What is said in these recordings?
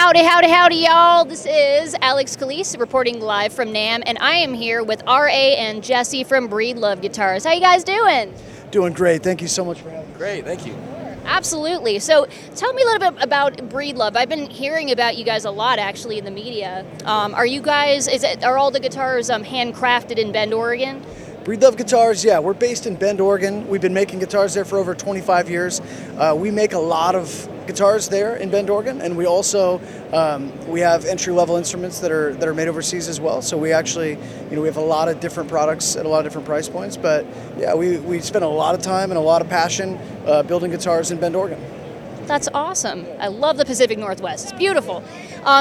Howdy, howdy, howdy, y'all. This is Alex Calise reporting live from NAMM, and I am here with R.A. and Jesse from Breedlove Guitars. How you guys doing? Doing great. Thank you so much for having me. Great, thank you. Absolutely. So tell me a little bit about Breedlove. I've been hearing about you guys a lot, actually, in the media. Are all the guitars handcrafted in Bend, Oregon? Breedlove Guitars, yeah, we're based in Bend, Oregon. We've been making guitars there for over 25 years. We make a lot of guitars there in Bend, Oregon, and we also we have entry-level instruments that are made overseas as well. So we actually, we have a lot of different products at a lot of different price points. But yeah, we spend a lot of time and a lot of passion building guitars in Bend, Oregon. That's awesome. I love the Pacific Northwest. It's beautiful.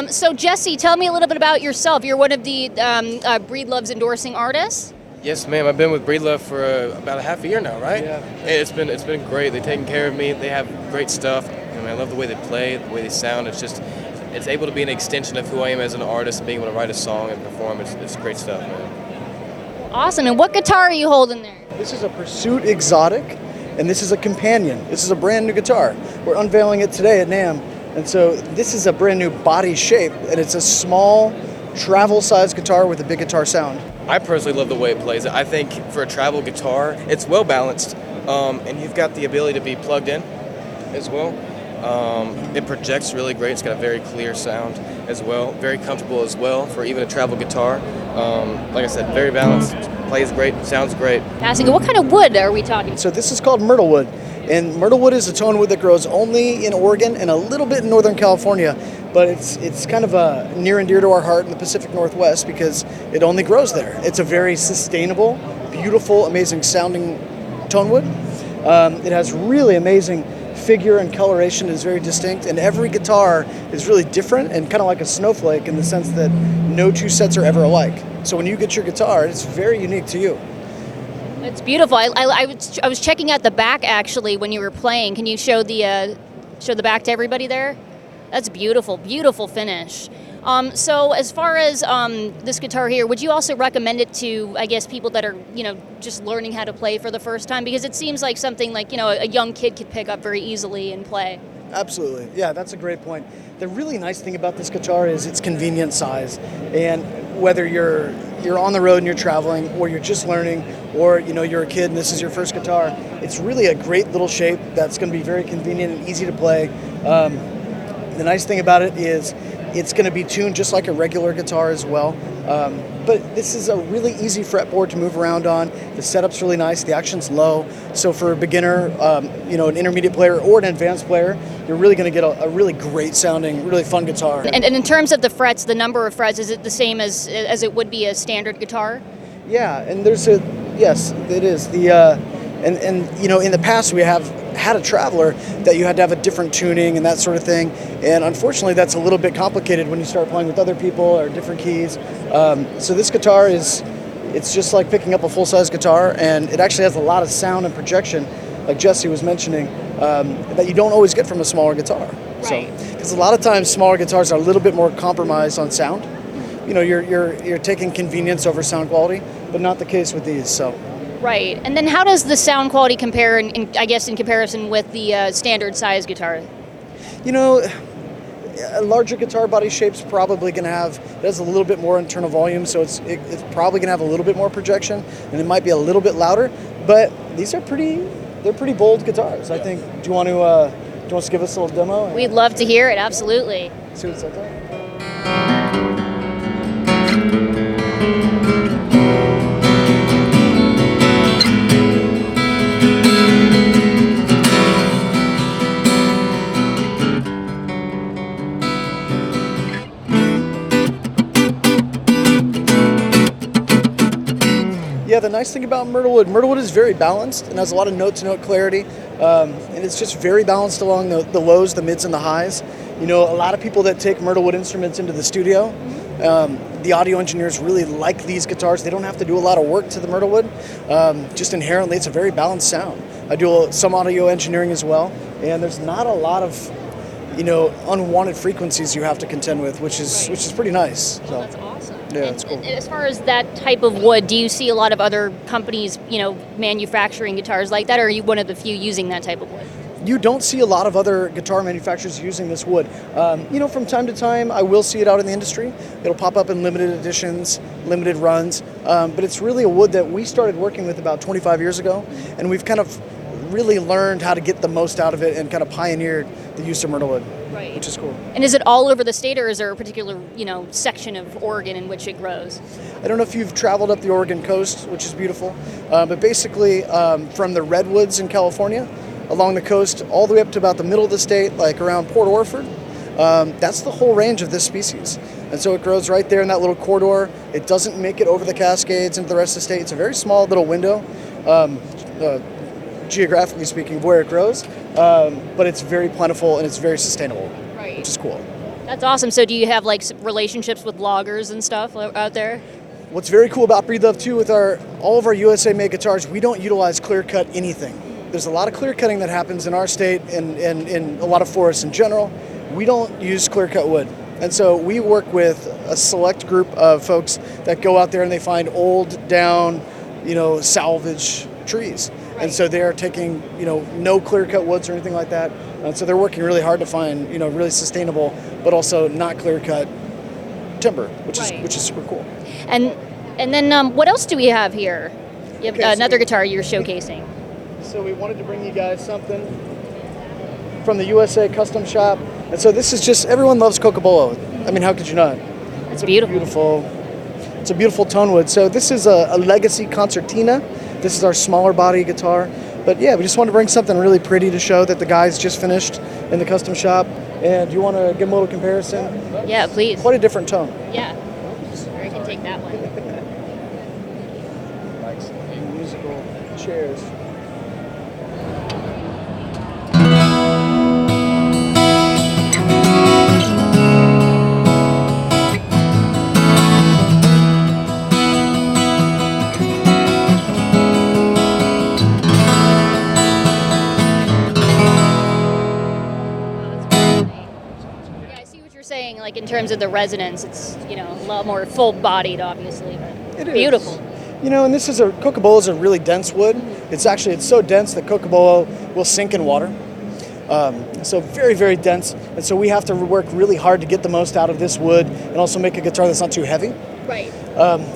So Jesse, tell me a little bit about yourself. You're one of the Breedlove's endorsing artists. Yes, ma'am. I've been with Breedlove for about a half a year now, right? Yeah. Hey, it's been great. They've taken care of me. They have great stuff. I love the way they play, the way they sound. It's able to be an extension of who I am as an artist, being able to write a song and perform. It's great stuff, man. Awesome. And what guitar are you holding there? This is a Pursuit Exotic, and this is a companion. This is a brand new guitar. We're unveiling it today at NAMM, and so this is a brand new body shape, and it's a small travel-sized guitar with a big guitar sound. I personally love the way it plays. I think for a travel guitar, it's well balanced, and you've got the ability to be plugged in as well. It projects really great. It's got a very clear sound as well. Very comfortable as well for even a travel guitar. Like I said, very balanced. Plays great. Sounds great. Asking, what kind of wood are we talking? So this is called Myrtlewood, and Myrtlewood is a tone wood that grows only in Oregon and a little bit in Northern California, but it's kind of near and dear to our heart in the Pacific Northwest because it only grows there. It's a very sustainable, beautiful, amazing sounding tone wood. It has really amazing figure and coloration. Is very distinct, and every guitar is really different and kind of like a snowflake in the sense that no two sets are ever alike. So when you get your guitar, it's very unique to you. It's beautiful. I was checking out the back actually when you were playing. Can you show the back to everybody there? That's beautiful, beautiful finish. So as far as this guitar here, would you also recommend it to, I guess, people that are, just learning how to play for the first time? Because it seems like something like, a young kid could pick up very easily and play. Absolutely. Yeah, that's a great point. The really nice thing about this guitar is its convenient size. And whether you're on the road and you're traveling, or you're just learning, or you're a kid and this is your first guitar, it's really a great little shape that's going to be very convenient and easy to play. The nice thing about it is it's going to be tuned just like a regular guitar as well. But this is a really easy fretboard to move around on. The setup's really nice. The action's low. So for a beginner, an intermediate player or an advanced player, you're really going to get a really great sounding, really fun guitar. And in terms of the frets, the number of frets, is it the same as it would be a standard guitar? Yeah, and yes, it is. In the past we have had a Traveler that you had to have a different tuning and that sort of thing, and unfortunately that's a little bit complicated when you start playing with other people or different keys. So this guitar it's just like picking up a full-size guitar, and it actually has a lot of sound and projection, like Jesse was mentioning, that you don't always get from a smaller guitar. Right. Because a lot of times smaller guitars are a little bit more compromised on sound. You're taking convenience over sound quality, but not the case with these. So. Right. And then how does the sound quality compare, in comparison with the standard size guitar? A larger guitar body shape's probably going to has a little bit more internal volume, so it's probably going to have a little bit more projection, and it might be a little bit louder. But these are pretty bold guitars. I think. Do you want to give us a little demo? We'd love to hear it. Absolutely. See what it's like. Yeah, the nice thing about Myrtlewood is very balanced and has a lot of note-to-note clarity, and it's just very balanced along the lows, the mids, and the highs. A lot of people that take Myrtlewood instruments into the studio, the audio engineers really like these guitars. They don't have to do a lot of work to the Myrtlewood. Just inherently, it's a very balanced sound. I do some audio engineering as well, and there's not a lot of unwanted frequencies you have to contend with, which is pretty nice. So. That's awesome. Yeah, that's cool. As far as that type of wood, do you see a lot of other companies, manufacturing guitars like that, or are you one of the few using that type of wood? you don't see a lot of other guitar manufacturers using this wood. From time to time, I will see it out in the industry. It'll pop up in limited editions, limited runs, but it's really a wood that we started working with about 25 years ago, and we've kind of really learned how to get the most out of it and kind of pioneered the use of Myrtlewood, Right. which is cool. And is it all over the state, or is there a particular, section of Oregon in which it grows? I don't know if you've traveled up the Oregon coast, which is beautiful, but basically from the redwoods in California, along the coast, all the way up to about the middle of the state, like around Port Orford, that's the whole range of this species. And so it grows right there in that little corridor. It doesn't make it over the Cascades into the rest of the state. It's a very small little window, geographically speaking, of where it grows, but it's very plentiful and it's very sustainable, Right. which is cool. That's awesome. So do you have like relationships with loggers and stuff out there? What's very cool about Breedlove too, with all of our USA made guitars, we don't utilize clear cut anything. There's a lot of clear cutting that happens in our state and in a lot of forests in general. We don't use clear cut wood. And so we work with a select group of folks that go out there and they find old, down, salvage trees. Right. And so they are taking, no clear cut woods or anything like that. And so they're working really hard to find, really sustainable, but also not clear cut timber, which is super cool. And then what else do we have here? You have Okay, so another guitar you're showcasing. So we wanted to bring you guys something from the USA Custom Shop. And so this is just, everyone loves Cocobolo. I mean, how could you not? It's beautiful. It's a beautiful tone wood. So this is a Legacy Concertina. This is our smaller body guitar. But yeah, we just wanted to bring something really pretty to show that the guys just finished in the custom shop. And do you want to give them a little comparison? Yeah, please. Quite a different tone. Yeah. Or I can take that one. Like musical chairs. Saying, like, in terms of the resonance, it's a lot more full-bodied, obviously, but It is. beautiful. And this is Cocobolo is a really dense wood. It's so dense that Cocobolo will sink in water. So very, very dense. And so we have to work really hard to get the most out of this wood and also make a guitar that's not too heavy. Right.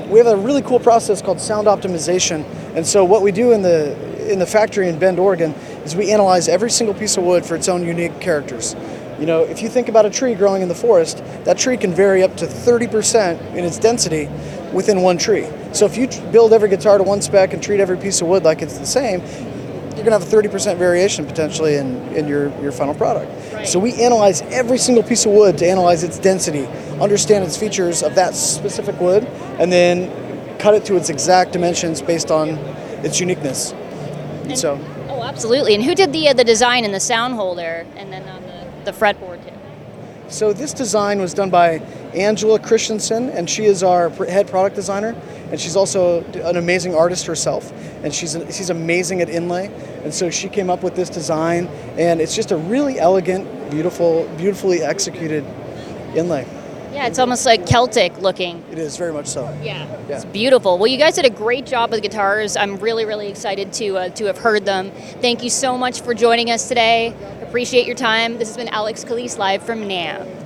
We have a really cool process called sound optimization. And so what we do in the factory in Bend, Oregon, is we analyze every single piece of wood for its own unique characters. If you think about a tree growing in the forest, that tree can vary up to 30% in its density within one tree. So if you build every guitar to one spec and treat every piece of wood like it's the same, you're going to have a 30% variation potentially in your final product. Right. So we analyze every single piece of wood to analyze its density, understand its features of that specific wood, and then cut it to its exact dimensions based on its uniqueness. Oh, absolutely. And who did the design and the sound hole there, and then on the fretboard too? So this design was done by Angela Christensen, and she is our head product designer, and she's also an amazing artist herself, and she's amazing at inlay, and so she came up with this design, and it's just a really elegant, beautifully executed inlay. Yeah, it's almost like Celtic looking. It is, very much so. Yeah, it's beautiful. Well, you guys did a great job with the guitars. I'm really, really excited to have heard them. Thank you so much for joining us today. Appreciate your time. This has been Alex Calise live from NAMM.